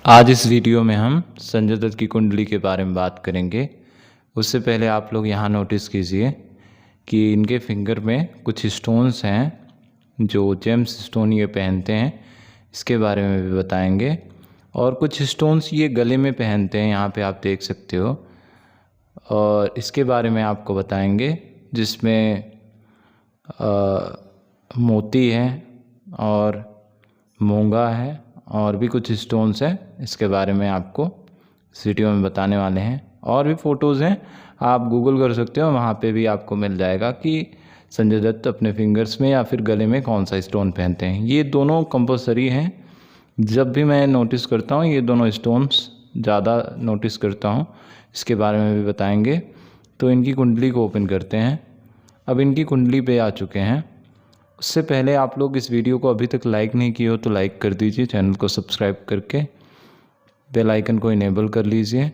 आज इस वीडियो में हम संजय दत्त की कुंडली के बारे में बात करेंगे। उससे पहले आप लोग यहाँ नोटिस कीजिए कि इनके फिंगर में कुछ स्टोन्स हैं जो जेम्स स्टोन ये पहनते हैं, इसके बारे में भी बताएंगे। और कुछ स्टोन्स ये गले में पहनते हैं, यहाँ पे आप देख सकते हो, और इसके बारे में आपको बताएंगे, जिसमें मोती है और मूंगा है और भी कुछ स्टोन्स हैं। इसके बारे में आपको इस वीडियो में बताने वाले हैं। और भी फ़ोटोज़ हैं, आप गूगल कर सकते हो, वहाँ पे भी आपको मिल जाएगा कि संजय दत्त अपने फिंगर्स में या फिर गले में कौन सा स्टोन पहनते हैं। ये दोनों कंपलसरी हैं। जब भी मैं नोटिस करता हूँ ये दोनों स्टोन्स ज़्यादा नोटिस करता हूँ, इसके बारे में भी बताएंगे। तो इनकी कुंडली को ओपन करते हैं। अब इनकी कुंडली पे आ चुके हैं। उससे पहले आप लोग इस वीडियो को अभी तक लाइक नहीं किए हो तो लाइक कर दीजिए, चैनल को सब्सक्राइब करके बेल आइकन को इनेबल कर लीजिए।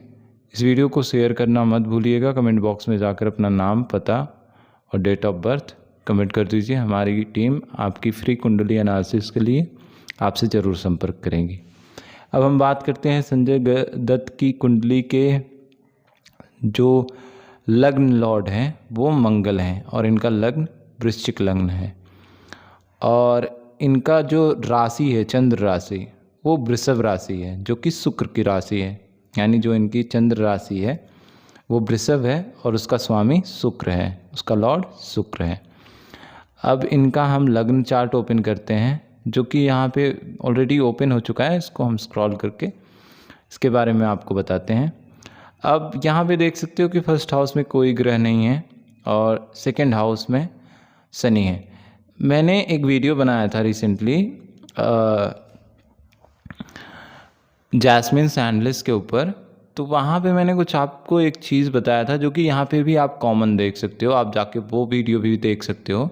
इस वीडियो को शेयर करना मत भूलिएगा। कमेंट बॉक्स में जाकर अपना नाम, पता और डेट ऑफ बर्थ कमेंट कर दीजिए। हमारी टीम आपकी फ्री कुंडली एनालिसिस के लिए आपसे ज़रूर संपर्क करेंगी। अब हम बात करते हैं संजय दत्त की कुंडली के जो लग्न लॉर्ड हैं वो मंगल हैं और इनका लग्न वृश्चिक लग्न है। और इनका जो राशि है, चंद्र राशि, वो वृषभ राशि है, जो कि शुक्र की राशि है। यानी जो इनकी चंद्र राशि है वो वृषभ है और उसका स्वामी शुक्र है, उसका लॉर्ड शुक्र है। अब इनका हम लग्न चार्ट ओपन करते हैं, जो कि यहाँ पे ऑलरेडी ओपन हो चुका है। इसको हम स्क्रॉल करके इसके बारे में आपको बताते हैं। अब यहाँ पे देख सकते हो कि फर्स्ट हाउस में कोई ग्रह नहीं है और सेकंड हाउस में शनि है। मैंने एक वीडियो बनाया था रिसेंटली जैस्मिन सैंडलिस के ऊपर, तो वहाँ पे मैंने कुछ आपको एक चीज़ बताया था जो कि यहाँ पे भी आप कॉमन देख सकते हो। आप जाके वो वीडियो भी देख सकते हो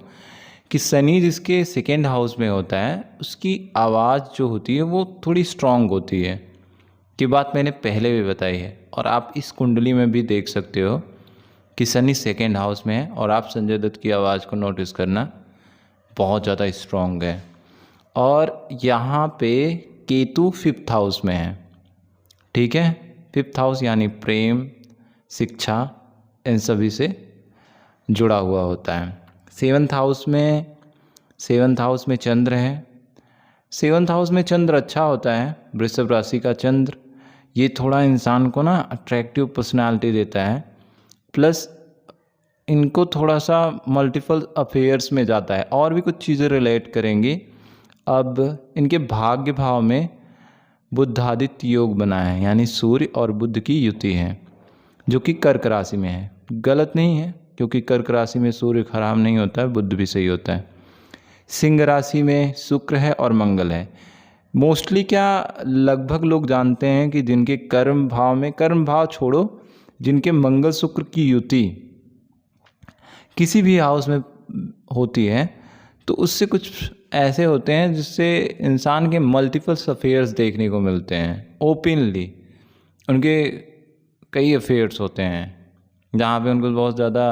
कि शनि जिसके सेकेंड हाउस में होता है उसकी आवाज़ जो होती है वो थोड़ी स्ट्रांग होती है, कि बात मैंने पहले भी बताई है। और आप इस कुंडली में भी देख सकते हो कि शनि सेकेंड हाउस में है और आप संजय दत्त की आवाज़ को नोटिस करना, बहुत ज़्यादा स्ट्रॉन्ग है। और यहाँ पे केतु फिफ्थ हाउस में है, ठीक है। फिफ्थ हाउस यानी प्रेम, शिक्षा, इन सभी से जुड़ा हुआ होता है। सेवन्थ हाउस में चंद्र है। सेवन्थ हाउस में चंद्र अच्छा होता है। वृषभ राशि का चंद्र ये थोड़ा इंसान को ना अट्रैक्टिव पर्सनालिटी देता है, प्लस इनको थोड़ा सा मल्टीपल अफेयर्स में जाता है। और भी कुछ चीज़ें रिलेट करेंगी। अब इनके भाग्य भाव में बुधादित्य योग बना है, यानी सूर्य और बुध की युति है, जो कि कर्क राशि में है। गलत नहीं है, क्योंकि कर्क राशि में सूर्य खराब नहीं होता है, बुध भी सही होता है। सिंह राशि में शुक्र है और मंगल है। मोस्टली क्या लगभग लोग जानते हैं कि जिनके कर्म भाव छोड़ो, जिनके मंगल शुक्र की युति किसी भी हाउस में होती है, तो उससे कुछ ऐसे होते हैं जिससे इंसान के मल्टीपल अफेयर्स देखने को मिलते हैं। ओपनली उनके कई अफेयर्स होते हैं जहाँ पे उनको बहुत ज़्यादा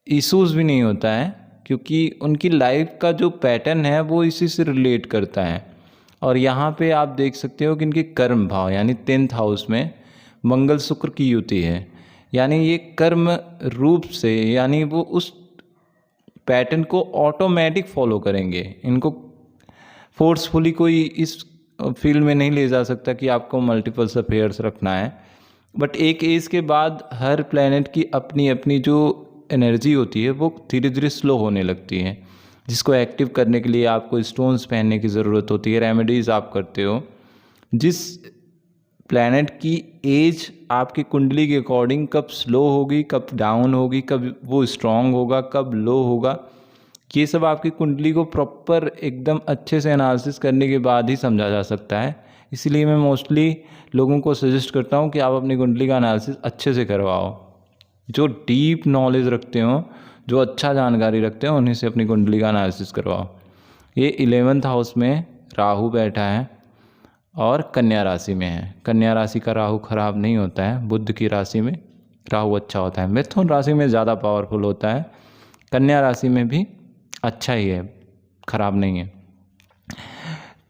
इश्यूज़ भी नहीं होता है, क्योंकि उनकी लाइफ का जो पैटर्न है वो इसी से रिलेट करता है। और यहाँ पे आप देख सकते हो कि इनके कर्म भाव यानी 10th हाउस में मंगल शुक्र की युति है, यानी ये कर्म रूप से, यानी वो उस पैटर्न को ऑटोमेटिक फॉलो करेंगे। इनको फोर्सफुली कोई इस फील्ड में नहीं ले जा सकता कि आपको मल्टीपल अफेयर्स रखना है। बट एक एज के बाद हर प्लेनेट की अपनी अपनी जो एनर्जी होती है वो धीरे धीरे स्लो होने लगती है, जिसको एक्टिव करने के लिए आपको स्टोन्स पहनने की ज़रूरत होती है, रेमेडीज़ आप करते हो। जिस प्लैनेट की एज आपकी कुंडली के अकॉर्डिंग कब स्लो होगी, कब डाउन होगी, कब वो स्ट्रांग होगा, कब लो होगा, ये सब आपकी कुंडली को प्रॉपर एकदम अच्छे से एनालिसिस करने के बाद ही समझा जा सकता है। इसलिए मैं मोस्टली लोगों को सजेस्ट करता हूँ कि आप अपनी कुंडली का एनालिसिस अच्छे से करवाओ। जो डीप नॉलेज रखते हो, जो अच्छा जानकारी रखते हो, उन्हीं से अपनी कुंडली का एनालिसिस करवाओ। ये 11th हाउस में राहु बैठा है और कन्या राशि में है। कन्या राशि का राहु खराब नहीं होता है, बुध की राशि में राहु अच्छा होता है। मिथुन राशि में ज़्यादा पावरफुल होता है, कन्या राशि में भी अच्छा ही है, खराब नहीं है।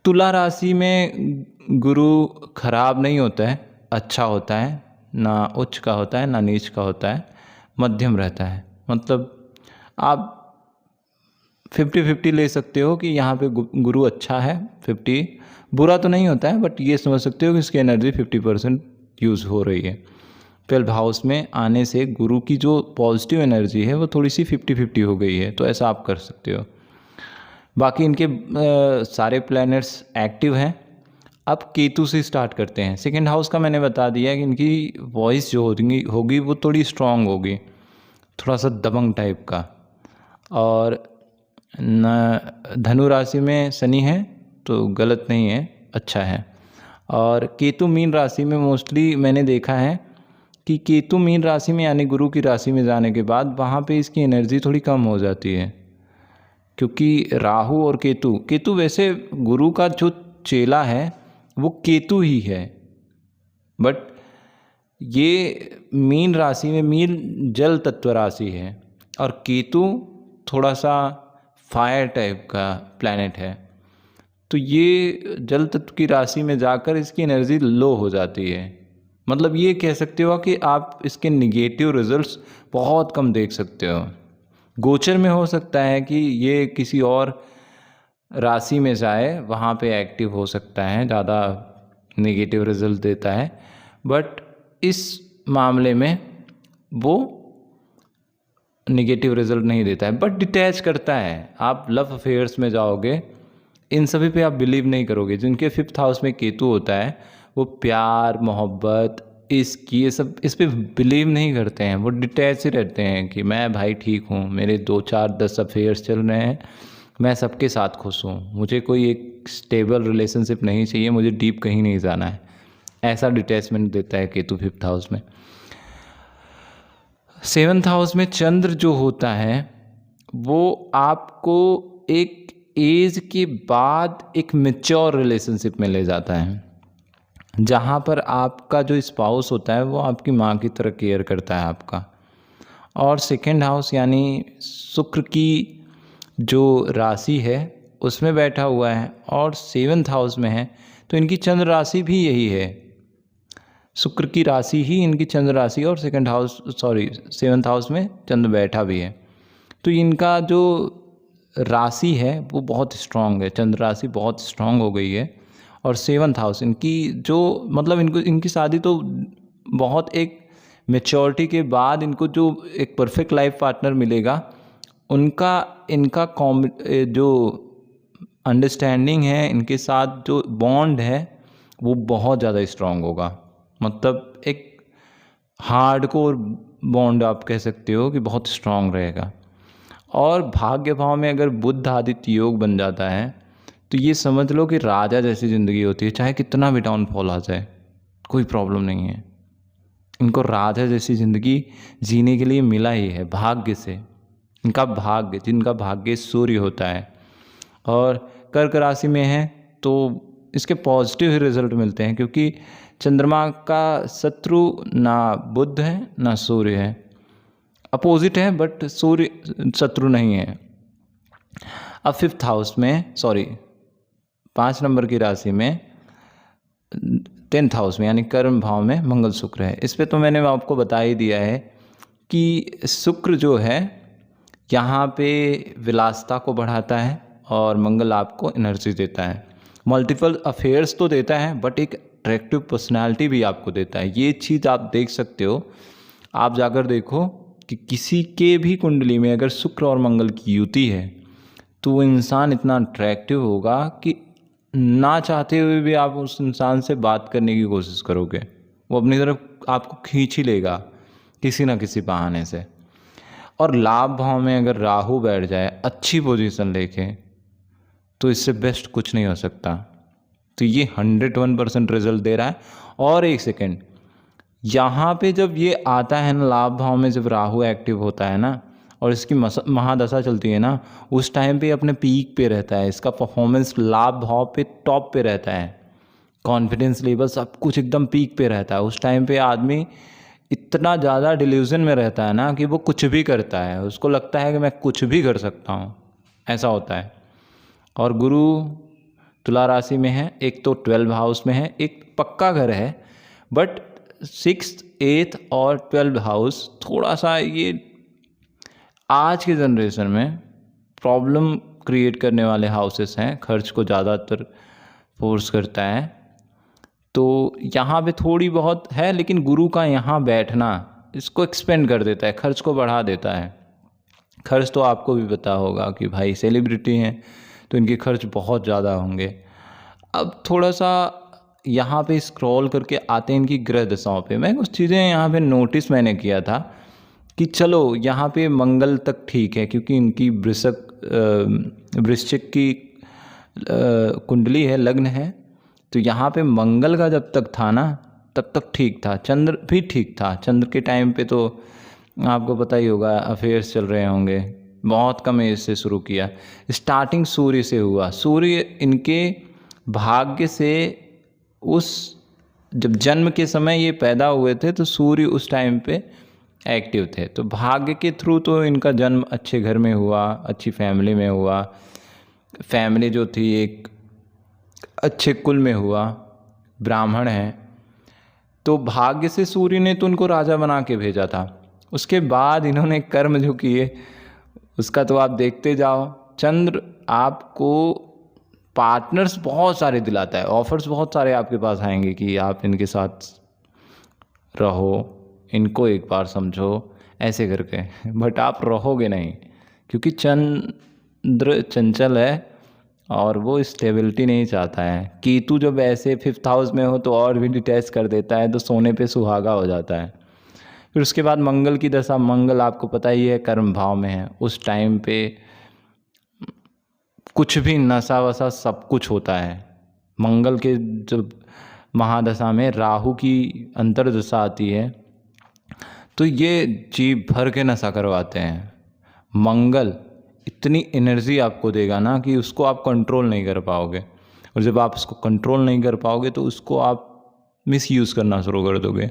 तुला राशि में गुरु खराब नहीं होता है, अच्छा होता है, ना उच्च का होता है ना नीच का होता है, मध्यम रहता है। मतलब आप 50-50 ले सकते हो कि यहाँ पे गुरु अच्छा है, 50 बुरा तो नहीं होता है, बट ये समझ सकते हो कि इसकी एनर्जी 50% यूज़ हो रही है। 12 हाउस में आने से गुरु की जो पॉजिटिव एनर्जी है वो थोड़ी सी 50-50 हो गई है, तो ऐसा आप कर सकते हो। बाकी इनके सारे प्लैनेट्स एक्टिव हैं। अब केतु से स्टार्ट करते हैं। सेकेंड हाउस का मैंने बता दिया कि इनकी वॉइस जो होगी वो थोड़ी स्ट्रांग होगी, थोड़ा सा दबंग टाइप का। और न धनु राशि में शनि है तो गलत नहीं है, अच्छा है। और केतु मीन राशि में मोस्टली मैंने देखा है कि केतु मीन राशि में यानी गुरु की राशि में जाने के बाद वहाँ पे इसकी एनर्जी थोड़ी कम हो जाती है, क्योंकि राहु और केतु वैसे गुरु का जो चेला है वो केतु ही है, बट ये मीन राशि में, मीन जल तत्व राशि है और केतु थोड़ा सा फायर टाइप का प्लैनेट है, तो ये जल तत्व की राशि में जाकर इसकी एनर्जी लो हो जाती है। मतलब ये कह सकते हो कि आप इसके निगेटिव रिजल्ट्स बहुत कम देख सकते हो। गोचर में हो सकता है कि ये किसी और राशि में जाए, वहाँ पे एक्टिव हो सकता है, ज़्यादा नेगेटिव रिजल्ट देता है, बट इस मामले में वो नेगेटिव रिजल्ट नहीं देता है, बट डिटैच करता है। आप लव अफेयर्स में जाओगे, इन सभी पे आप बिलीव नहीं करोगे। जिनके 5th हाउस में केतु होता है वो प्यार, मोहब्बत, ये सब इस पे बिलीव नहीं करते हैं, वो डिटैच ही रहते हैं कि मैं भाई ठीक हूँ, मेरे 2, 4, 10 अफेयर्स चल रहे हैं, मैं सबके साथ खुश हूँ, मुझे कोई एक स्टेबल रिलेशनशिप नहीं चाहिए, मुझे डीप कहीं नहीं जाना है। ऐसा डिटैचमेंट देता है केतु 5th हाउस में। 7th हाउस में चंद्र जो होता है वो आपको एक एज के बाद एक मैच्योर रिलेशनशिप में ले जाता है, जहाँ पर आपका जो स्पाउस होता है वो आपकी माँ की तरह केयर करता है आपका। और 2nd हाउस यानी शुक्र की जो राशि है उसमें बैठा हुआ है और 7th हाउस में है, तो इनकी चंद्र राशि भी यही है। शुक्र की राशि ही इनकी चंद्र राशि और 7th हाउस में चंद्र बैठा भी है, तो इनका जो राशि है वो बहुत स्ट्रांग है, चंद्र राशि बहुत स्ट्रांग हो गई है। और 7th हाउस इनकी जो मतलब इनकी शादी तो बहुत एक मेच्योरिटी के बाद इनको जो एक परफेक्ट लाइफ पार्टनर मिलेगा, इनका जो अंडरस्टैंडिंग है, इनके साथ जो बॉन्ड है वो बहुत ज़्यादा स्ट्रांग होगा। मतलब एक हार्डकोर बॉन्ड आप कह सकते हो कि बहुत स्ट्रांग रहेगा। और भाग्य भाव में अगर बुध आदित्य योग बन जाता है तो ये समझ लो कि राजा जैसी ज़िंदगी होती है, चाहे कितना भी डाउनफॉल आ जाए कोई प्रॉब्लम नहीं है। इनको राजा जैसी ज़िंदगी जीने के लिए मिला ही है भाग्य से। इनका भाग्य, जिनका भाग्य सूर्य होता है और कर्क राशि में है तो इसके पॉजिटिव ही रिजल्ट मिलते हैं, क्योंकि चंद्रमा का शत्रु ना बुध है ना सूर्य है, अपोजिट है, बट सूर्य शत्रु नहीं है। अब 5th हाउस में 5 नंबर की राशि में 10th हाउस में यानी कर्म भाव में मंगल शुक्र है। इस पे तो मैंने आपको बता ही दिया है कि शुक्र जो है यहाँ पे विलासिता को बढ़ाता है और मंगल आपको एनर्जी देता है। मल्टीपल अफेयर्स तो देता है बट एक अट्रैक्टिव पर्सनालिटी भी आपको देता है। ये चीज़ आप देख सकते हो, आप जाकर देखो कि किसी के भी कुंडली में अगर शुक्र और मंगल की युति है तो वो इंसान इतना अट्रैक्टिव होगा कि ना चाहते हुए भी आप उस इंसान से बात करने की कोशिश करोगे, वो अपनी तरफ आपको खींच ही लेगा किसी ना किसी बहाने से। और लाभ भाव में अगर राहु बैठ जाए अच्छी पोजीशन लेके, तो इससे बेस्ट कुछ नहीं हो सकता। तो ये 101% रिजल्ट दे रहा है। और एक सेकेंड, यहाँ पे जब ये आता है ना लाभ भाव में, जब राहु एक्टिव होता है ना और इसकी महादशा चलती है ना, उस टाइम पे अपने पीक पे रहता है, इसका परफॉर्मेंस लाभ भाव पे टॉप पे रहता है, कॉन्फिडेंस लेवल सब कुछ एकदम पीक पे रहता है। उस टाइम पे आदमी इतना ज़्यादा डिल्यूजन में रहता है ना कि वो कुछ भी करता है, उसको लगता है कि मैं कुछ भी कर सकता हूँ, ऐसा होता है। और गुरु तुला राशि में है, एक तो 12 हाउस में है, एक पक्का घर है, बट 6th 8th और 12 हाउस थोड़ा सा ये आज के जनरेशन में प्रॉब्लम क्रिएट करने वाले हाउसेस हैं, खर्च को ज़्यादातर फोर्स करता है। तो यहाँ पे थोड़ी बहुत है, लेकिन गुरु का यहाँ बैठना इसको एक्सपेंड कर देता है, खर्च को बढ़ा देता है। खर्च तो आपको भी पता होगा कि भाई सेलिब्रिटी हैं तो इनके खर्च बहुत ज़्यादा होंगे। अब थोड़ा सा यहाँ पे स्क्रॉल करके आते हैं इनकी ग्रह दशाओं पे। मैं कुछ चीज़ें यहाँ पे नोटिस मैंने किया था कि चलो यहाँ पे मंगल तक ठीक है, क्योंकि इनकी वृश्चिक की कुंडली है, लग्न है, तो यहाँ पे मंगल का जब तक था ना तब तक ठीक था। चंद्र भी ठीक था, चंद्र के टाइम पे तो आपको पता ही होगा अफेयर्स चल रहे होंगे, बहुत कम एज से शुरू किया। स्टार्टिंग सूर्य से हुआ, सूर्य इनके भाग्य से उस जब जन्म के समय ये पैदा हुए थे तो सूर्य उस टाइम पे एक्टिव थे, तो भाग्य के थ्रू तो इनका जन्म अच्छे घर में हुआ, अच्छी फैमिली में हुआ, फैमिली जो थी एक अच्छे कुल में हुआ, ब्राह्मण हैं, तो भाग्य से सूर्य ने तो उनको राजा बना के भेजा था। उसके बाद इन्होंने कर्म जो किए उसका तो आप देखते जाओ। चंद्र आपको पार्टनर्स बहुत सारे दिलाता है, ऑफर्स बहुत सारे आपके पास आएंगे कि आप इनके साथ रहो, इनको एक बार समझो, ऐसे करके, बट आप रहोगे नहीं, क्योंकि चंद्र चंचल है और वो स्टेबिलिटी नहीं चाहता है। केतु जब ऐसे 5th हाउस में हो तो और भी डिटैच कर देता है, तो सोने पे सुहागा हो जाता है। फिर उसके बाद मंगल की दशा, मंगल आपको पता ही है कर्म भाव में है, उस टाइम पे कुछ भी नशा वशा सब कुछ होता है। मंगल के जब महादशा में राहु की अंतर्दशा आती है तो ये जी भर के नशा करवाते हैं। मंगल इतनी एनर्जी आपको देगा ना कि उसको आप कंट्रोल नहीं कर पाओगे, और जब आप उसको कंट्रोल नहीं कर पाओगे तो उसको आप मिसयूज़ करना शुरू कर दोगे।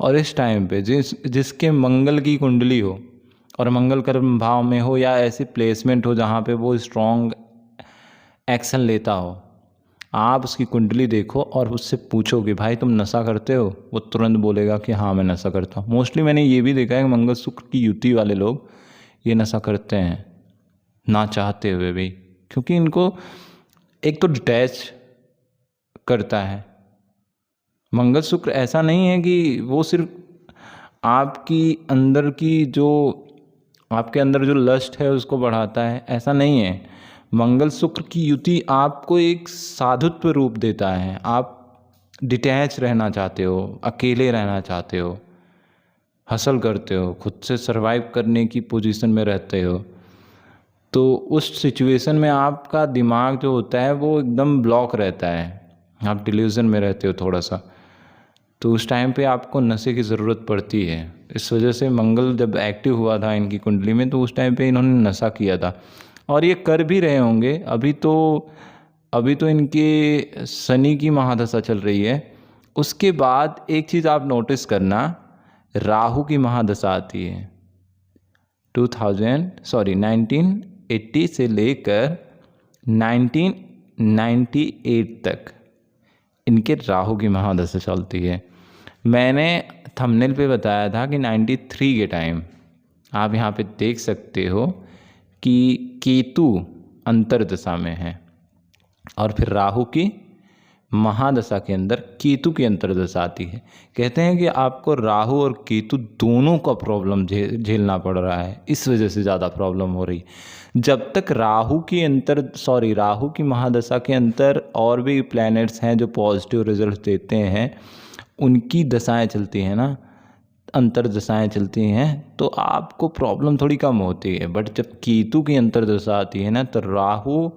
और इस टाइम पे जिसके मंगल की कुंडली हो और मंगल कर्म भाव में हो या ऐसी प्लेसमेंट हो जहाँ पे वो स्ट्रॉन्ग एक्शन लेता हो, आप उसकी कुंडली देखो और उससे पूछो कि भाई तुम नशा करते हो, वो तुरंत बोलेगा कि हाँ मैं नशा करता हूँ। मोस्टली मैंने ये भी देखा है कि मंगल शुक्र की युति वाले लोग ये नशा करते हैं ना चाहते हुए भी, क्योंकि इनको एक तो डिटैच करता है। मंगल शुक्र ऐसा नहीं है कि वो सिर्फ आपकी अंदर की जो आपके अंदर जो लस्ट है उसको बढ़ाता है, ऐसा नहीं है। मंगल शुक्र की युति आपको एक साधुत्व रूप देता है। आप डिटैच रहना चाहते हो, अकेले रहना चाहते हो, हसल करते हो, खुद से सरवाइव करने की पोजीशन में रहते हो, तो उस सिचुएशन में आपका दिमाग जो होता है वो एकदम ब्लॉक रहता है, आप डिल्यूजन में रहते हो थोड़ा सा, तो उस टाइम पे आपको नशे की ज़रूरत पड़ती है। इस वजह से मंगल जब एक्टिव हुआ था इनकी कुंडली में तो उस टाइम पे इन्होंने नशा किया था, और ये कर भी रहे होंगे। अभी तो इनके शनि की महादशा चल रही है। उसके बाद एक चीज़ आप नोटिस करना, राहु की महादशा आती है 1980 से लेकर 1998 तक इनके राहु की महादशा चलती है। मैंने थंबनेल पे बताया था कि 93 के टाइम आप यहाँ पे देख सकते हो कि केतु अंतर्दशा में है, और फिर राहु की महादशा के अंदर केतु की अंतर्दशा आती है। कहते हैं कि आपको राहु और केतु दोनों का प्रॉब्लम झेलना पड़ रहा है, इस वजह से ज़्यादा प्रॉब्लम हो रही। जब तक राहु की महादशा के अंदर और भी प्लैनेट्स हैं जो पॉजिटिव रिजल्ट देते हैं, उनकी दशाएं चलती हैं ना, अंतर्दशाएं चलती हैं, तो आपको प्रॉब्लम थोड़ी कम होती है। बट जब केतु की अंतर्दशा आती है ना, तो राहु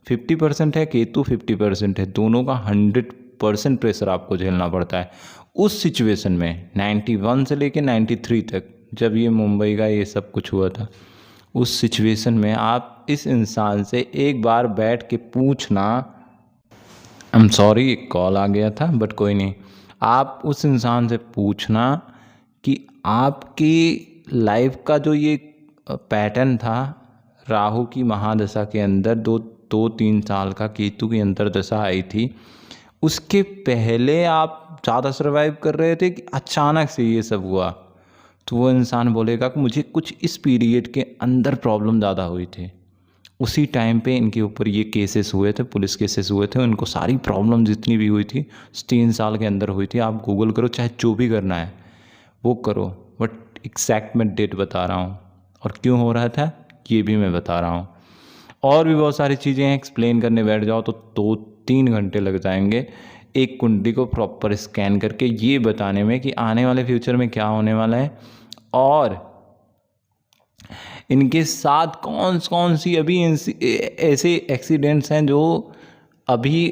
50% है, केतु 50% है, दोनों का 100% प्रेशर आपको झेलना पड़ता है। उस सिचुएशन में 91 से लेकर 93 तक जब ये मुंबई का ये सब कुछ हुआ था, उस सिचुएशन में आप इस इंसान से एक बार बैठ के पूछना, आई एम सॉरी एक कॉल आ गया था बट कोई नहीं, आप उस इंसान से पूछना कि आपकी लाइफ का जो ये पैटर्न था राहु की महादशा के अंदर 2-3 साल का केतु की अंतर्दशा आई थी, उसके पहले आप ज़्यादा सर्वाइव कर रहे थे कि अचानक से ये सब हुआ, तो वो इंसान बोलेगा कि मुझे कुछ इस पीरियड के अंदर प्रॉब्लम ज़्यादा हुई थी। उसी टाइम पे इनके ऊपर ये केसेस हुए थे, पुलिस केसेस हुए थे, उनको सारी प्रॉब्लम जितनी भी हुई थी 3 साल के अंदर हुई थी। आप गूगल करो, चाहे जो भी करना है वो करो, बट एग्जैक्ट मैं डेट बता रहा हूँ और क्यों हो रहा था ये भी मैं बता रहा हूँ। और भी बहुत सारी चीज़ें हैं, एक्सप्लेन करने बैठ जाओ तो 2-3 घंटे लग जाएंगे एक कुंडली को प्रॉपर स्कैन करके ये बताने में कि आने वाले फ्यूचर में क्या होने वाला है और इनके साथ कौन कौन सी अभी ऐसे एक्सीडेंट्स हैं जो अभी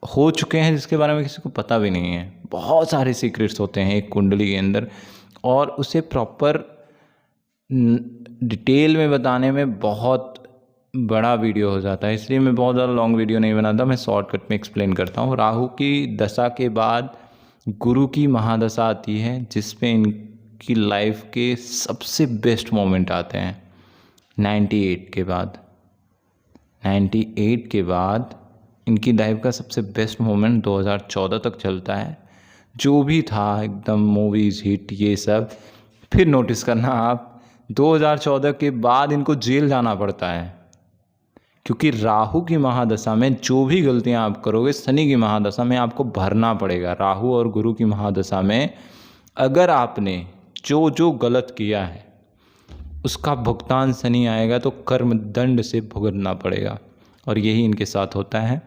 हो चुके हैं जिसके बारे में किसी को पता भी नहीं है। बहुत सारे सीक्रेट्स होते हैं एक कुंडली के अंदर और उसे प्रॉपर डिटेल में बताने में बहुत बड़ा वीडियो हो जाता है, इसलिए मैं बहुत ज़्यादा लॉन्ग वीडियो नहीं बनाता, मैं शॉर्टकट में एक्सप्लेन करता हूँ। राहु की दशा के बाद गुरु की महादशा आती है जिसमें इनकी लाइफ के सबसे बेस्ट मोमेंट आते हैं 98 के बाद। 98 के बाद इनकी लाइफ का सबसे बेस्ट मोमेंट 2014 तक चलता है। जो भी था एकदम मूवीज़ हिट ये सब, फिर नोटिस करना आप 2014 के बाद इनको जेल जाना पड़ता है, क्योंकि राहु की महादशा में जो भी गलतियां आप करोगे शनि की महादशा में आपको भरना पड़ेगा। राहु और गुरु की महादशा में अगर आपने जो जो गलत किया है उसका भुगतान शनि आएगा तो कर्म दंड से भुगतना पड़ेगा, और यही इनके साथ होता है।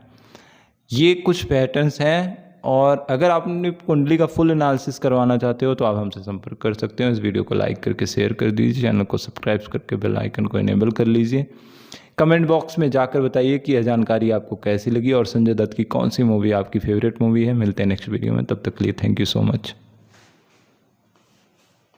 ये कुछ पैटर्न्स हैं, और अगर आप अपनी कुंडली का फुल एनालिसिस करवाना चाहते हो तो आप हमसे संपर्क कर सकते हो। इस वीडियो को लाइक करके शेयर कर दीजिए, चैनल को सब्सक्राइब करके बेल आइकन को इनेबल कर लीजिए। कमेंट बॉक्स में जाकर बताइए कि यह जानकारी आपको कैसी लगी और संजय दत्त की कौन सी मूवी आपकी फेवरेट मूवी है। मिलते हैं नेक्स्ट वीडियो में, तब तक के लिए थैंक यू सो मच।